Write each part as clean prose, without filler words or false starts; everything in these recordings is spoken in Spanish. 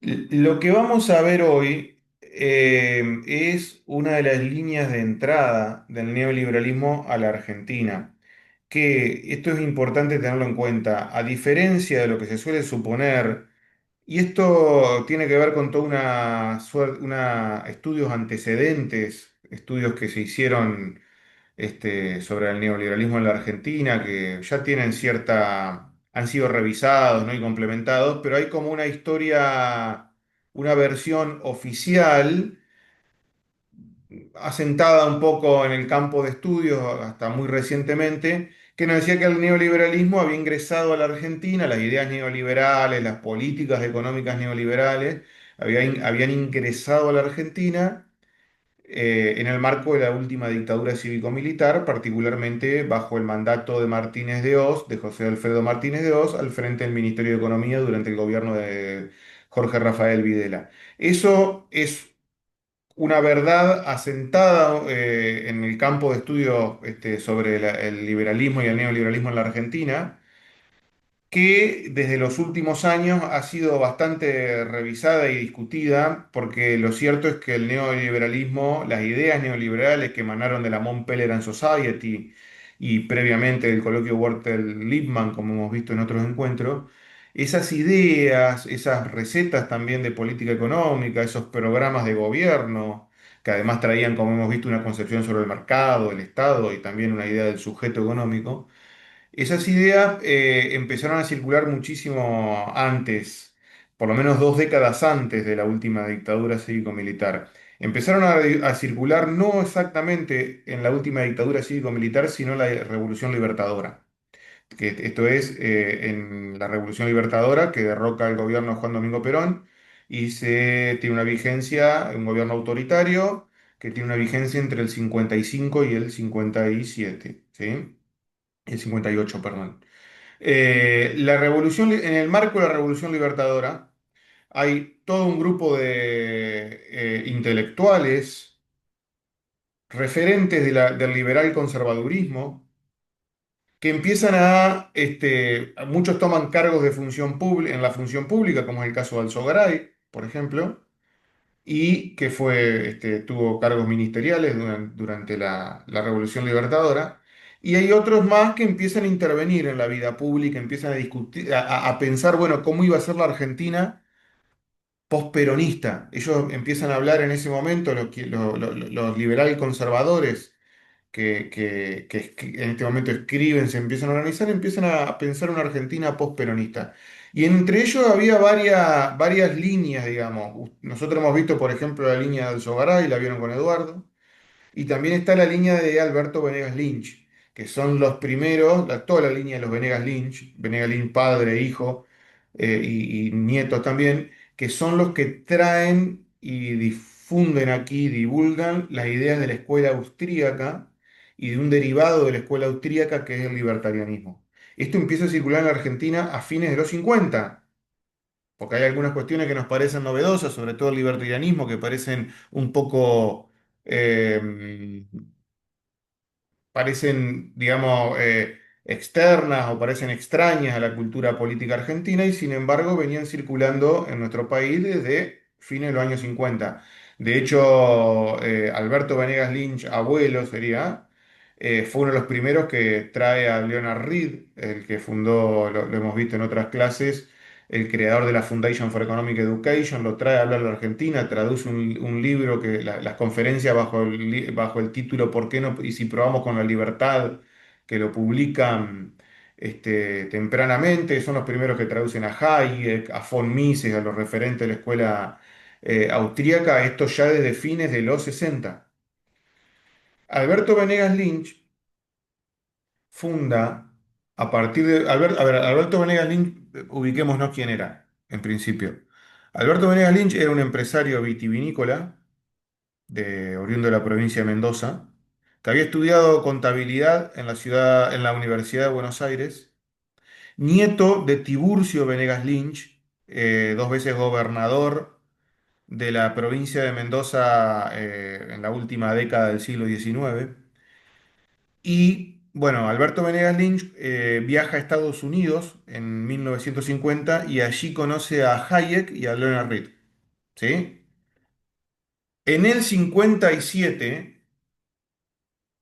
Lo que vamos a ver hoy es una de las líneas de entrada del neoliberalismo a la Argentina, que esto es importante tenerlo en cuenta, a diferencia de lo que se suele suponer, y esto tiene que ver con toda una suerte, estudios antecedentes, estudios que se hicieron sobre el neoliberalismo en la Argentina, que ya tienen han sido revisados, ¿no? Y complementados, pero hay como una historia, una versión oficial, asentada un poco en el campo de estudios hasta muy recientemente, que nos decía que el neoliberalismo había ingresado a la Argentina, las ideas neoliberales, las políticas económicas neoliberales, habían ingresado a la Argentina en el marco de la última dictadura cívico-militar, particularmente bajo el mandato de Martínez de Oz, de José Alfredo Martínez de Oz, al frente del Ministerio de Economía durante el gobierno de Jorge Rafael Videla. Eso es una verdad asentada en el campo de estudio sobre el liberalismo y el neoliberalismo en la Argentina, que desde los últimos años ha sido bastante revisada y discutida, porque lo cierto es que el neoliberalismo, las ideas neoliberales que emanaron de la Mont Pelerin and Society y previamente del coloquio Walter Lippmann, como hemos visto en otros encuentros, esas ideas, esas recetas también de política económica, esos programas de gobierno, que además traían, como hemos visto, una concepción sobre el mercado, el Estado y también una idea del sujeto económico, esas ideas empezaron a circular muchísimo antes, por lo menos 2 décadas antes de la última dictadura cívico-militar. Empezaron a circular no exactamente en la última dictadura cívico-militar, sino en la Revolución Libertadora. Que esto es en la Revolución Libertadora que derroca el gobierno de Juan Domingo Perón y tiene una vigencia, un gobierno autoritario que tiene una vigencia entre el 55 y el 57, ¿sí? El 58, perdón. En el marco de la Revolución Libertadora, hay todo un grupo de intelectuales, referentes del liberal conservadurismo, que empiezan muchos toman cargos de función pública, en la función pública, como es el caso de Alzogaray, por ejemplo, y que tuvo cargos ministeriales durante la Revolución Libertadora. Y hay otros más que empiezan a intervenir en la vida pública, empiezan a discutir, a pensar, bueno, cómo iba a ser la Argentina posperonista. Ellos empiezan a hablar en ese momento, los liberal conservadores que en este momento escriben, se empiezan a organizar, empiezan a pensar una Argentina posperonista. Y entre ellos había varias líneas, digamos. Nosotros hemos visto, por ejemplo, la línea del Sogaray, la vieron con Eduardo. Y también está la línea de Alberto Venegas Lynch, que son los primeros, toda la línea de los Venegas Lynch padre, hijo y nietos también, que son los que traen y difunden aquí, divulgan las ideas de la escuela austríaca y de un derivado de la escuela austríaca que es el libertarianismo. Esto empieza a circular en la Argentina a fines de los 50 porque hay algunas cuestiones que nos parecen novedosas, sobre todo el libertarianismo, que parecen un poco eh, parecen, digamos, externas o parecen extrañas a la cultura política argentina y sin embargo venían circulando en nuestro país desde fines de los años 50. De hecho, Alberto Venegas Lynch, abuelo sería, fue uno de los primeros que trae a Leonard Read, el que fundó, lo hemos visto en otras clases, el creador de la Foundation for Economic Education, lo trae a hablar a la Argentina, traduce un libro que las conferencias bajo el título ¿Por qué no? Y si probamos con la libertad, que lo publican tempranamente, son los primeros que traducen a Hayek, a von Mises, a los referentes de la escuela austríaca, esto ya desde fines de los 60. Alberto Venegas Lynch funda a partir de... a ver, Alberto Venegas Lynch, ubiquémonos quién era, en principio. Alberto Venegas Lynch era un empresario vitivinícola oriundo de la provincia de Mendoza, que había estudiado contabilidad en la Universidad de Buenos Aires, nieto de Tiburcio Venegas Lynch, 2 veces gobernador de la provincia de Mendoza en la última década del siglo XIX, y Bueno, Alberto Venegas Lynch viaja a Estados Unidos en 1950 y allí conoce a Hayek y a Leonard Reed, ¿sí? En el 57,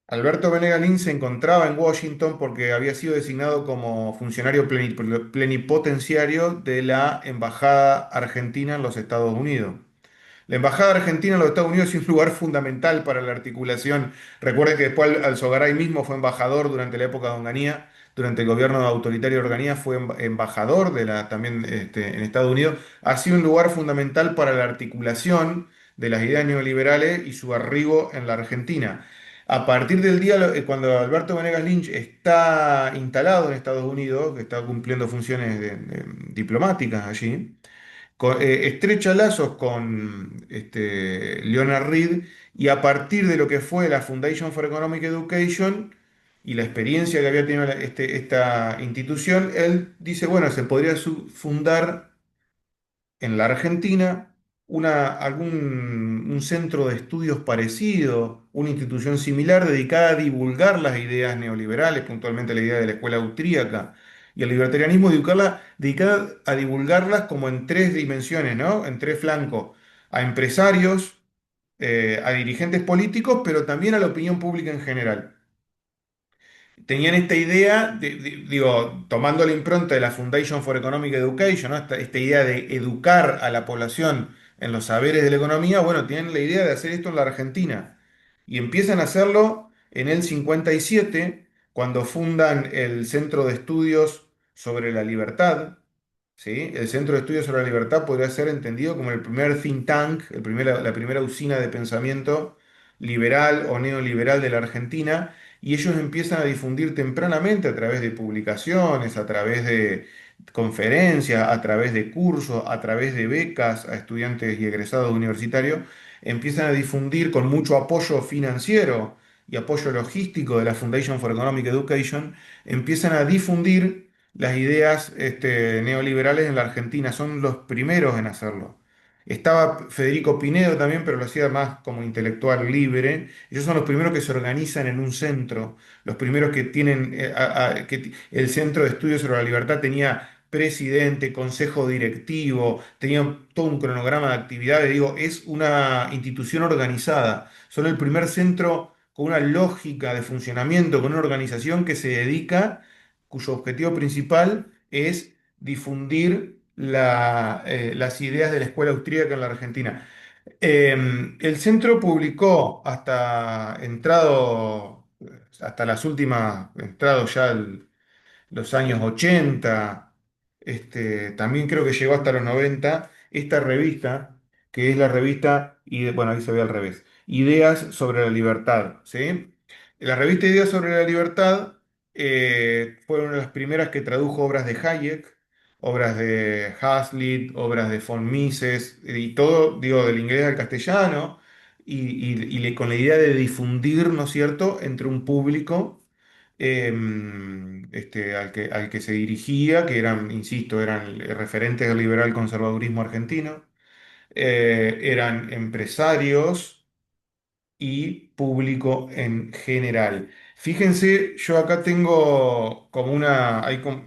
Alberto Venegas Lynch se encontraba en Washington porque había sido designado como funcionario plenipotenciario de la Embajada Argentina en los Estados Unidos. La Embajada Argentina en los Estados Unidos es un lugar fundamental para la articulación. Recuerde que después Alzogaray mismo fue embajador durante la época de Onganía, durante el gobierno autoritario de Onganía fue embajador también en Estados Unidos. Ha sido un lugar fundamental para la articulación de las ideas neoliberales y su arribo en la Argentina. A partir del día, cuando Alberto Venegas Lynch está instalado en Estados Unidos, que está cumpliendo funciones diplomáticas allí, estrecha lazos con Leonard Reed y a partir de lo que fue la Foundation for Economic Education y la experiencia que había tenido esta institución, él dice, bueno, se podría fundar en la Argentina un centro de estudios parecido, una institución similar dedicada a divulgar las ideas neoliberales, puntualmente la idea de la escuela austríaca, y el libertarianismo dedicada a divulgarlas como en tres dimensiones, ¿no? En tres flancos, a empresarios, a dirigentes políticos, pero también a la opinión pública en general. Tenían esta idea, digo, tomando la impronta de la Foundation for Economic Education, ¿no? Esta idea de educar a la población en los saberes de la economía, bueno, tienen la idea de hacer esto en la Argentina. Y empiezan a hacerlo en el 57, cuando fundan el Centro de Estudios sobre la Libertad, ¿sí? El Centro de Estudios sobre la Libertad podría ser entendido como el primer think tank, la primera usina de pensamiento liberal o neoliberal de la Argentina, y ellos empiezan a difundir tempranamente a través de publicaciones, a través de conferencias, a través de cursos, a través de becas a estudiantes y egresados universitarios, empiezan a difundir con mucho apoyo financiero y apoyo logístico de la Foundation for Economic Education, empiezan a difundir las ideas neoliberales en la Argentina. Son los primeros en hacerlo. Estaba Federico Pinedo también, pero lo hacía más como intelectual libre. Ellos son los primeros que se organizan en un centro, los primeros que tienen, el Centro de Estudios sobre la Libertad tenía presidente, consejo directivo, tenía todo un cronograma de actividades. Digo, es una institución organizada. Son el primer centro con una lógica de funcionamiento, con una organización que se dedica, cuyo objetivo principal es difundir las ideas de la escuela austríaca en la Argentina. El centro publicó hasta las últimas, entrado ya los años 80, también creo que llegó hasta los 90, esta revista, que es la revista, bueno, ahí se ve al revés, Ideas sobre la Libertad, ¿sí? La revista Ideas sobre la Libertad fue una de las primeras que tradujo obras de Hayek, obras de Hazlitt, obras de von Mises, y todo, digo, del inglés al castellano, con la idea de difundir, ¿no es cierto?, entre un público al que se dirigía, que eran, insisto, eran referentes del liberal conservadurismo argentino, eran empresarios y público en general. Fíjense, yo acá tengo como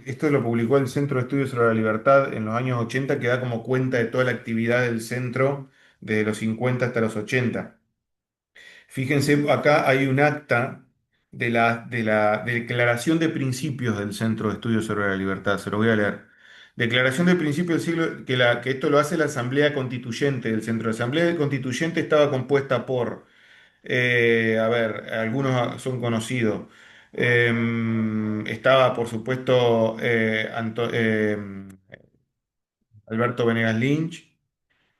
esto lo publicó el Centro de Estudios sobre la Libertad en los años 80, que da como cuenta de toda la actividad del centro desde los 50 hasta los 80. Fíjense, acá hay un acta de la Declaración de Principios del Centro de Estudios sobre la Libertad. Se lo voy a leer. Declaración de Principios del siglo, que esto lo hace la Asamblea Constituyente del Centro. La Asamblea Constituyente estaba compuesta por, a ver, algunos son conocidos. Estaba, por supuesto, Alberto Venegas Lynch,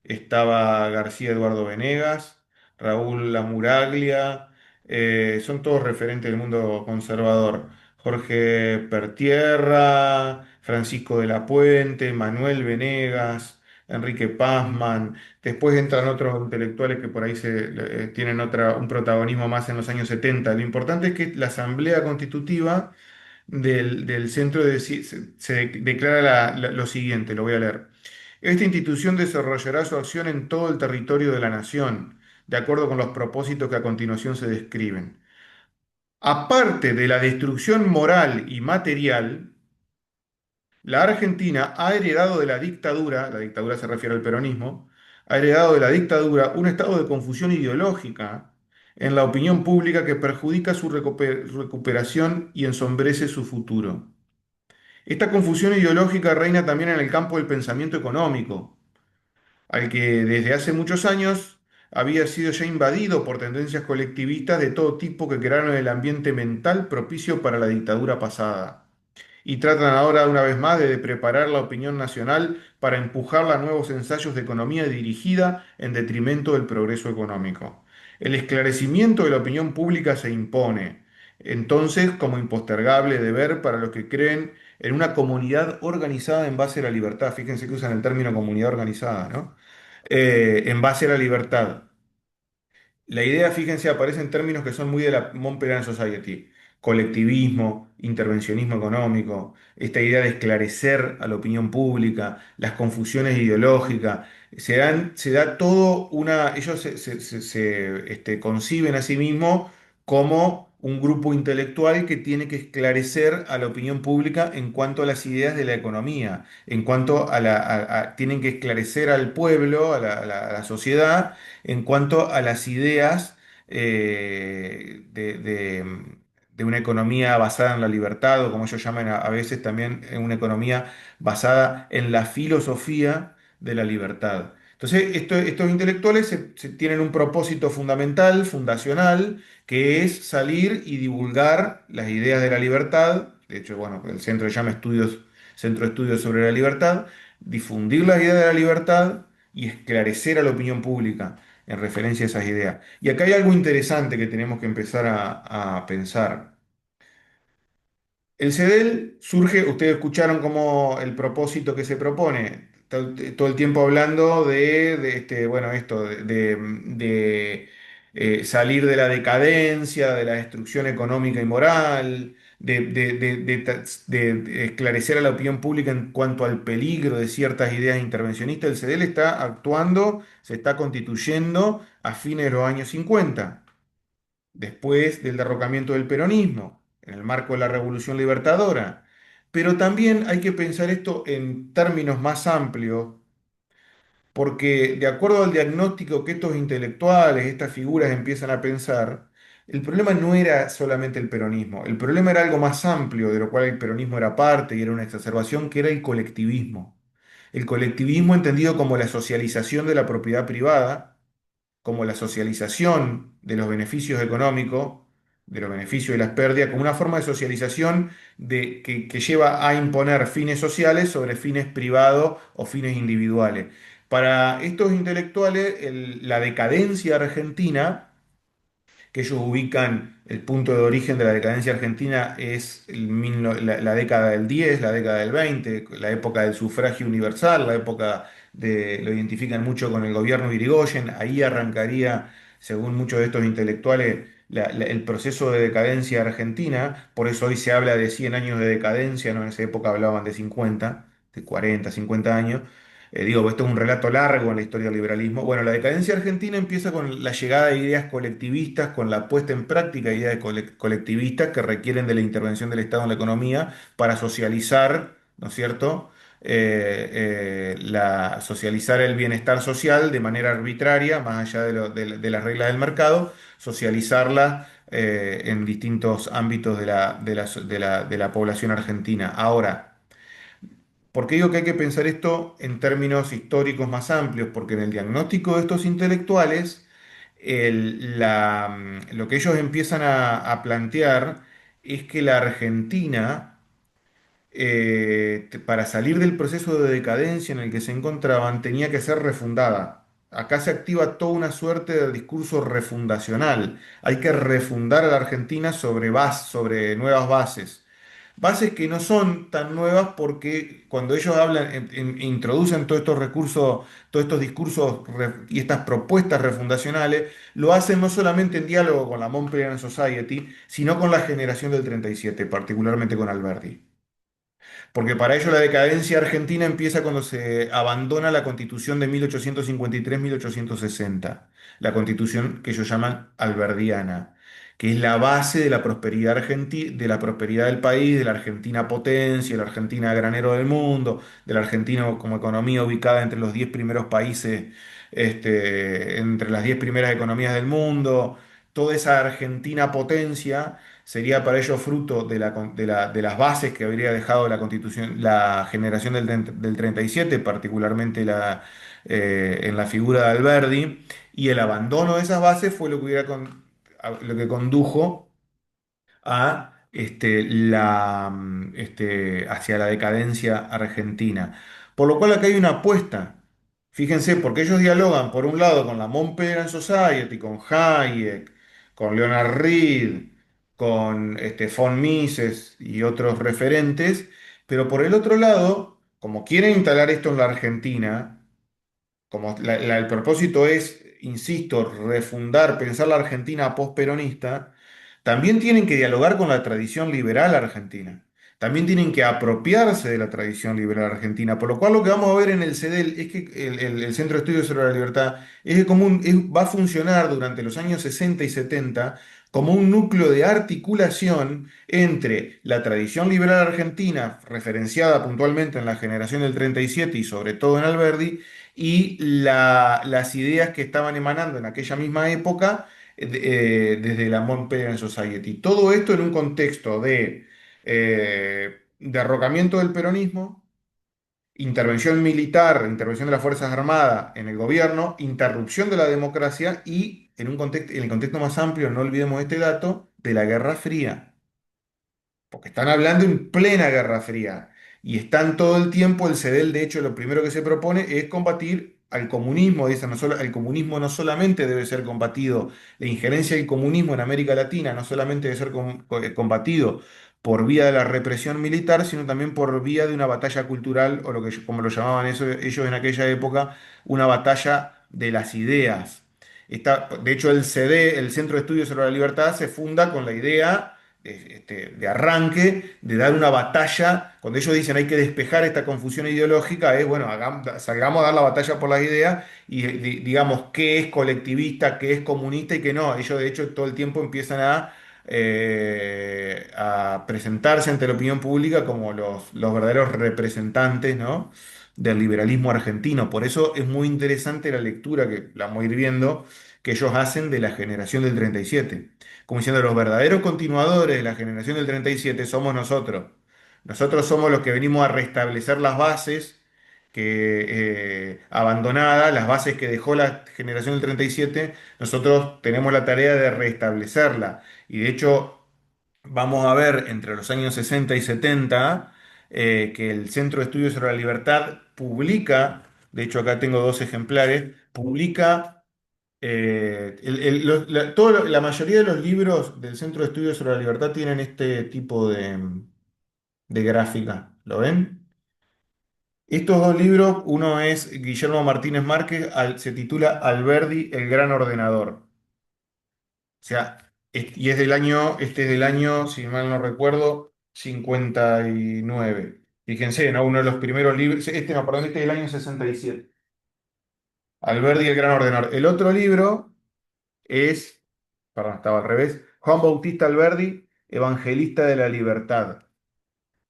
estaba García Eduardo Venegas, Raúl Lamuraglia, son todos referentes del mundo conservador. Jorge Pertierra, Francisco de la Puente, Manuel Venegas, Enrique Pazman. Después entran otros intelectuales que por ahí tienen un protagonismo más en los años 70. Lo importante es que la Asamblea Constitutiva del Centro se declara lo siguiente, lo voy a leer. Esta institución desarrollará su acción en todo el territorio de la nación, de acuerdo con los propósitos que a continuación se describen. Aparte de la destrucción moral y material, la Argentina ha heredado de la dictadura se refiere al peronismo, ha heredado de la dictadura un estado de confusión ideológica en la opinión pública que perjudica su recuperación y ensombrece su futuro. Esta confusión ideológica reina también en el campo del pensamiento económico, al que desde hace muchos años había sido ya invadido por tendencias colectivistas de todo tipo que crearon el ambiente mental propicio para la dictadura pasada. Y tratan ahora una vez más de preparar la opinión nacional para empujarla a nuevos ensayos de economía dirigida en detrimento del progreso económico. El esclarecimiento de la opinión pública se impone, entonces, como impostergable deber para los que creen en una comunidad organizada en base a la libertad. Fíjense que usan el término comunidad organizada, ¿no? En base a la libertad. La idea, fíjense, aparece en términos que son muy de la Montpellier Society. Colectivismo, intervencionismo económico, esta idea de esclarecer a la opinión pública, las confusiones ideológicas. Se da todo una. Ellos conciben a sí mismos como un grupo intelectual que tiene que esclarecer a la opinión pública en cuanto a las ideas de la economía, en cuanto a tienen que esclarecer al pueblo, a la sociedad en cuanto a las ideas de una economía basada en la libertad, o como ellos llaman a veces también en una economía basada en la filosofía de la libertad. Entonces, estos intelectuales tienen un propósito fundamental, fundacional, que es salir y divulgar las ideas de la libertad. De hecho, bueno, el centro se llama Centro de Estudios sobre la Libertad, difundir las ideas de la libertad y esclarecer a la opinión pública en referencia a esas ideas. Y acá hay algo interesante que tenemos que empezar a pensar. El CEDEL surge, ustedes escucharon como el propósito que se propone, todo el tiempo hablando bueno, esto, salir de la decadencia, de la destrucción económica y moral, de esclarecer a la opinión pública en cuanto al peligro de ciertas ideas intervencionistas. El CEDEL está actuando, se está constituyendo a fines de los años 50 después del derrocamiento del peronismo, en el marco de la Revolución Libertadora. Pero también hay que pensar esto en términos más amplios, porque de acuerdo al diagnóstico que estos intelectuales, estas figuras empiezan a pensar, el problema no era solamente el peronismo, el problema era algo más amplio, de lo cual el peronismo era parte y era una exacerbación, que era el colectivismo. El colectivismo entendido como la socialización de la propiedad privada, como la socialización de los beneficios económicos, de los beneficios y las pérdidas, como una forma de socialización que lleva a imponer fines sociales sobre fines privados o fines individuales. Para estos intelectuales, la decadencia argentina, que ellos ubican el punto de origen de la decadencia argentina es la década del 10, la década del 20, la época del sufragio universal, la época lo identifican mucho con el gobierno de Irigoyen, ahí arrancaría, según muchos de estos intelectuales, el proceso de decadencia argentina, por eso hoy se habla de 100 años de decadencia, ¿no? En esa época hablaban de 50, de 40, 50 años. Digo, esto es un relato largo en la historia del liberalismo. Bueno, la decadencia argentina empieza con la llegada de ideas colectivistas, con la puesta en práctica de ideas colectivistas que requieren de la intervención del Estado en la economía para socializar, ¿no es cierto? Socializar el bienestar social de manera arbitraria, más allá de las reglas del mercado, socializarla en distintos ámbitos de la población argentina. Ahora, ¿por qué digo que hay que pensar esto en términos históricos más amplios? Porque en el diagnóstico de estos intelectuales, lo que ellos empiezan a plantear es que la Argentina, para salir del proceso de decadencia en el que se encontraban, tenía que ser refundada. Acá se activa toda una suerte del discurso refundacional. Hay que refundar a la Argentina sobre nuevas bases. Bases que no son tan nuevas porque cuando ellos hablan, introducen todos estos recursos, todos estos discursos y estas propuestas refundacionales, lo hacen no solamente en diálogo con la Montpellier Society, sino con la generación del 37, particularmente con Alberti. Porque para ellos la decadencia argentina empieza cuando se abandona la constitución de 1853-1860, la constitución que ellos llaman alberdiana, que es la base de la prosperidad de la prosperidad del país, de la Argentina potencia, de la Argentina granero del mundo, de la Argentina como economía ubicada entre los 10 primeros países, entre las 10 primeras economías del mundo. Toda esa Argentina potencia sería para ellos fruto de las bases que habría dejado la Constitución, la generación del 37, particularmente en la figura de Alberdi, y el abandono de esas bases fue lo que condujo a hacia la decadencia argentina. Por lo cual acá hay una apuesta. Fíjense, porque ellos dialogan por un lado con la Mont Pelerin Society, con Hayek, con Leonard Read, con von Mises y otros referentes, pero por el otro lado, como quieren instalar esto en la Argentina, como el propósito es, insisto, refundar, pensar la Argentina postperonista, también tienen que dialogar con la tradición liberal argentina. También tienen que apropiarse de la tradición liberal argentina. Por lo cual lo que vamos a ver en el CEDEL es que el Centro de Estudios sobre la Libertad es que va a funcionar durante los años 60 y 70 como un núcleo de articulación entre la tradición liberal argentina, referenciada puntualmente en la generación del 37 y sobre todo en Alberdi, y las ideas que estaban emanando en aquella misma época desde la Mont Pelerin Society. Todo esto en un contexto de derrocamiento del peronismo, intervención militar, intervención de las Fuerzas Armadas en el gobierno, interrupción de la democracia y en el contexto más amplio, no olvidemos este dato, de la Guerra Fría. Porque están hablando en plena Guerra Fría y están todo el tiempo, el CEDEL de hecho lo primero que se propone es combatir al comunismo, dice, el comunismo no solamente debe ser combatido, la injerencia del comunismo en América Latina no solamente debe ser combatido por vía de la represión militar, sino también por vía de una batalla cultural, o lo que, como lo llamaban ellos en aquella época, una batalla de las ideas. De hecho, el CD, el Centro de Estudios sobre la Libertad, se funda con la idea de arranque, de dar una batalla, cuando ellos dicen hay que despejar esta confusión ideológica, es bueno, salgamos a dar la batalla por las ideas y digamos qué es colectivista, qué es comunista y qué no. Ellos de hecho todo el tiempo empiezan a presentarse ante la opinión pública como los verdaderos representantes, ¿no? del liberalismo argentino. Por eso es muy interesante la lectura que la vamos a ir viendo que ellos hacen de la generación del 37 como diciendo, los verdaderos continuadores de la generación del 37 somos nosotros. Nosotros somos los que venimos a restablecer las bases abandonadas, las bases que dejó la generación del 37, nosotros tenemos la tarea de restablecerla. Y de hecho, vamos a ver entre los años 60 y 70 que el Centro de Estudios sobre la Libertad publica, de hecho acá tengo dos ejemplares, publica la mayoría de los libros del Centro de Estudios sobre la Libertad tienen este tipo de gráfica. ¿Lo ven? Estos dos libros, uno es Guillermo Martínez Márquez, se titula Alberdi, el gran ordenador. O sea, y es del año, este es del año, si mal no recuerdo, 59. Fíjense, ¿no? Uno de los primeros libros, no, perdón, este es del año 67. Alberdi, el gran ordenador. El otro libro es, perdón, estaba al revés, Juan Bautista Alberdi, Evangelista de la Libertad.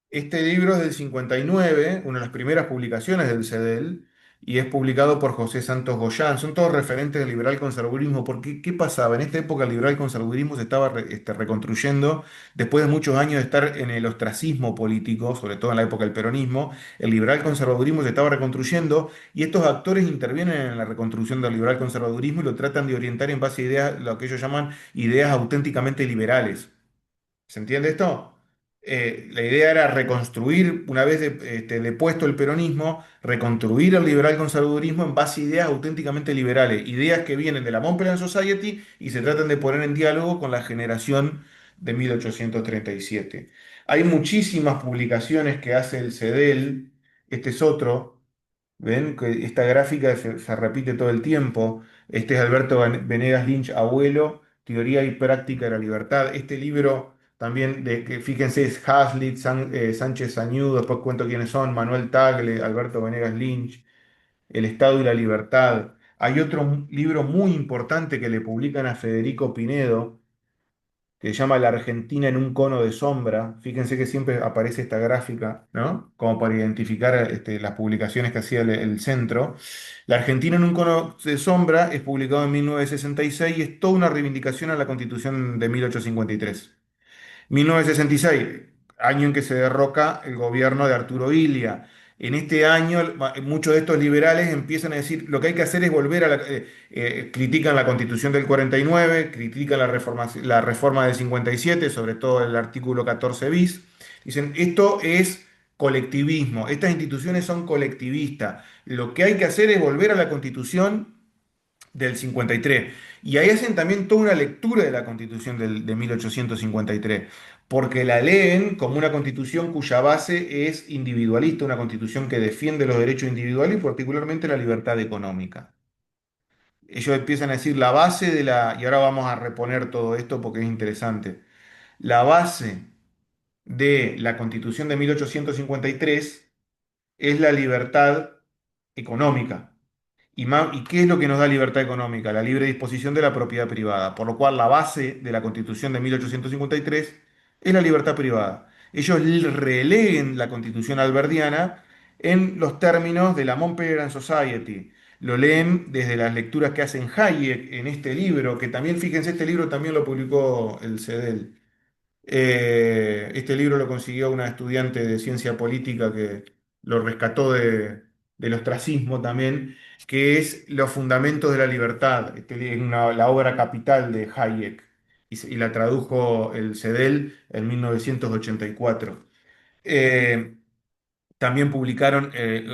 Este libro es del 59, una de las primeras publicaciones del CEDEL, y es publicado por José Santos Goyán. Son todos referentes del liberal conservadurismo, porque ¿qué pasaba? En esta época el liberal conservadurismo se estaba reconstruyendo después de muchos años de estar en el ostracismo político, sobre todo en la época del peronismo. El liberal conservadurismo se estaba reconstruyendo y estos actores intervienen en la reconstrucción del liberal conservadurismo y lo tratan de orientar en base a ideas, lo que ellos llaman ideas auténticamente liberales. ¿Se entiende esto? La idea era reconstruir, una vez depuesto el peronismo, reconstruir el liberal conservadurismo en base a ideas auténticamente liberales, ideas que vienen de la Mont Pelerin Society y se tratan de poner en diálogo con la generación de 1837. Hay muchísimas publicaciones que hace el CEDEL, este es otro, ¿ven? Que esta gráfica se repite todo el tiempo. Este es Alberto Venegas Lynch, abuelo, Teoría y Práctica de la Libertad. Este libro también, que fíjense, es Hazlitt, Sánchez Añudo, después cuento quiénes son, Manuel Tagle, Alberto Venegas Lynch, El Estado y la Libertad. Hay otro libro muy importante que le publican a Federico Pinedo, que se llama La Argentina en un cono de sombra. Fíjense que siempre aparece esta gráfica, ¿no? Como para identificar las publicaciones que hacía el centro. La Argentina en un cono de sombra es publicado en 1966 y es toda una reivindicación a la Constitución de 1853. 1966, año en que se derroca el gobierno de Arturo Illia. En este año, muchos de estos liberales empiezan a decir lo que hay que hacer es volver a critican la Constitución del 49, critican la reforma del 57, sobre todo el artículo 14 bis. Dicen, esto es colectivismo, estas instituciones son colectivistas. Lo que hay que hacer es volver a la Constitución del 53. Y ahí hacen también toda una lectura de la Constitución de 1853, porque la leen como una constitución cuya base es individualista, una constitución que defiende los derechos individuales y particularmente la libertad económica. Ellos empiezan a decir la base de la, y ahora vamos a reponer todo esto porque es interesante, la base de la Constitución de 1853 es la libertad económica. ¿Y qué es lo que nos da libertad económica? La libre disposición de la propiedad privada. Por lo cual la base de la Constitución de 1853 es la libertad privada. Ellos releen la Constitución alberdiana en los términos de la Mont Pelerin Society. Lo leen desde las lecturas que hacen Hayek en este libro, que también, fíjense, este libro también lo publicó el CEDEL. Este libro lo consiguió una estudiante de ciencia política que lo rescató del ostracismo también, que es Los fundamentos de la libertad. Es la obra capital de Hayek y la tradujo el CEDEL en 1984. Eh, También publicaron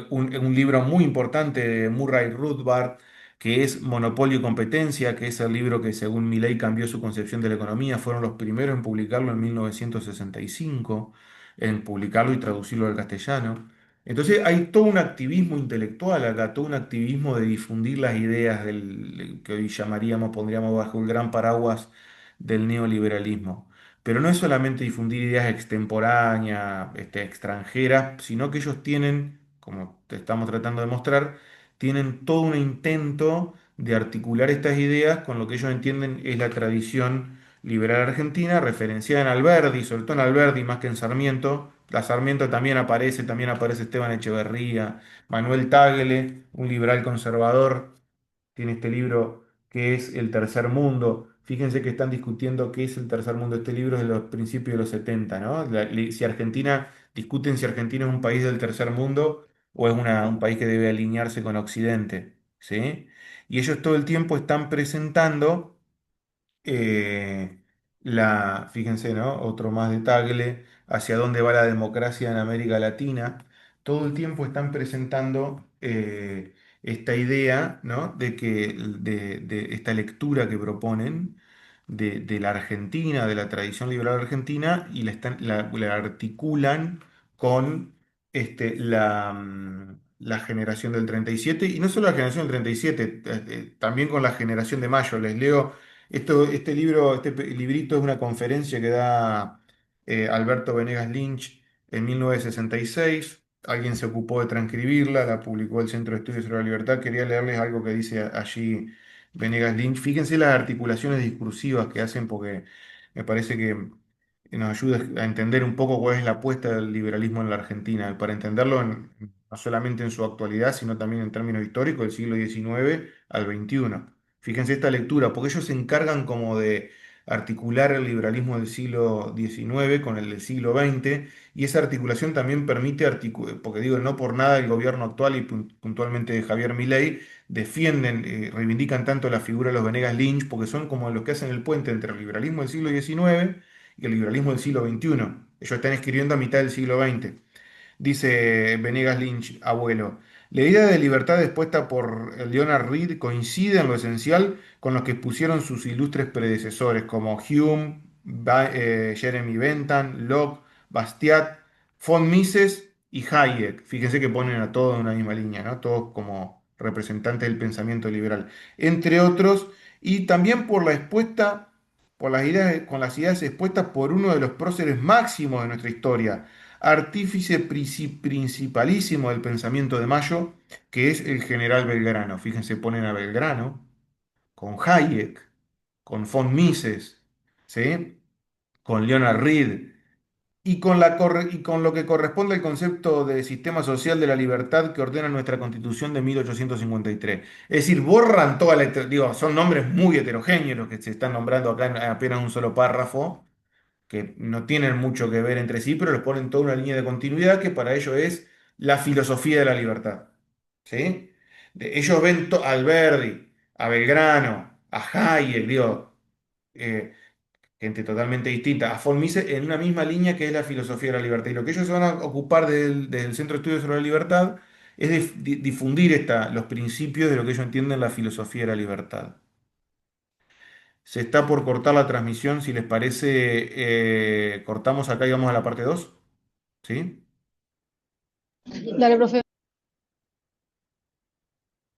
un libro muy importante de Murray Rothbard, que es Monopolio y Competencia, que es el libro que según Milley cambió su concepción de la economía. Fueron los primeros en publicarlo en 1965, en publicarlo y traducirlo al castellano. Entonces hay todo un activismo intelectual acá, todo un activismo de difundir las ideas que hoy llamaríamos, pondríamos bajo el gran paraguas del neoliberalismo. Pero no es solamente difundir ideas extemporáneas, extranjeras, sino que ellos tienen, como te estamos tratando de mostrar, tienen todo un intento de articular estas ideas con lo que ellos entienden es la tradición liberal argentina, referenciada en Alberdi, sobre todo en Alberdi más que en Sarmiento. La Sarmiento también aparece Esteban Echeverría, Manuel Tagle, un liberal conservador tiene este libro que es El Tercer Mundo. Fíjense que están discutiendo qué es el tercer mundo. Este libro es de los principios de los 70, ¿no? Si Argentina, discuten si Argentina es un país del tercer mundo o es un país que debe alinearse con Occidente, ¿sí? Y ellos todo el tiempo están presentando eh, fíjense, ¿no? Otro más de Tagle, hacia dónde va la democracia en América Latina. Todo el tiempo están presentando esta idea, ¿no? De esta lectura que proponen de la Argentina, de la tradición liberal argentina, y la articulan con la generación del 37, y no solo la generación del 37, también con la generación de Mayo. Les leo librito es una conferencia que da Alberto Venegas Lynch en 1966. Alguien se ocupó de transcribirla, la publicó el Centro de Estudios sobre la Libertad. Quería leerles algo que dice allí Venegas Lynch. Fíjense las articulaciones discursivas que hacen porque me parece que nos ayuda a entender un poco cuál es la apuesta del liberalismo en la Argentina, para entenderlo no solamente en su actualidad, sino también en términos históricos del siglo XIX al XXI. Fíjense esta lectura, porque ellos se encargan como de articular el liberalismo del siglo XIX con el del siglo XX, y esa articulación también permite, porque digo, no por nada el gobierno actual y puntualmente de Javier Milei defienden, reivindican tanto la figura de los Venegas Lynch, porque son como los que hacen el puente entre el liberalismo del siglo XIX y el liberalismo del siglo XXI. Ellos están escribiendo a mitad del siglo XX. Dice Venegas Lynch, abuelo, la idea de libertad expuesta por Leonard Read coincide en lo esencial con lo que expusieron sus ilustres predecesores como Hume, Jeremy Bentham, Locke, Bastiat, von Mises y Hayek. Fíjense que ponen a todos en una misma línea, ¿no? Todos como representantes del pensamiento liberal, entre otros, y también por la expuesta, por las ideas, con las ideas expuestas por uno de los próceres máximos de nuestra historia, artífice principalísimo del pensamiento de Mayo, que es el general Belgrano. Fíjense, ponen a Belgrano con Hayek, con von Mises, ¿sí? con Leonard Reed y con lo que corresponde al concepto de sistema social de la libertad que ordena nuestra Constitución de 1853. Es decir, borran toda la... Digo, son nombres muy heterogéneos los que se están nombrando acá en apenas un solo párrafo, que no tienen mucho que ver entre sí, pero les ponen toda una línea de continuidad que para ellos es la filosofía de la libertad. ¿Sí? Ellos ven a Alberdi, a Belgrano, a Hayek, digo, eh, gente totalmente distinta, a von Mises en una misma línea que es la filosofía de la libertad. Y lo que ellos se van a ocupar desde el Centro de Estudios sobre la Libertad es de difundir los principios de lo que ellos entienden la filosofía de la libertad. Se está por cortar la transmisión, si les parece, cortamos acá y vamos a la parte 2. ¿Sí? Dale, profe.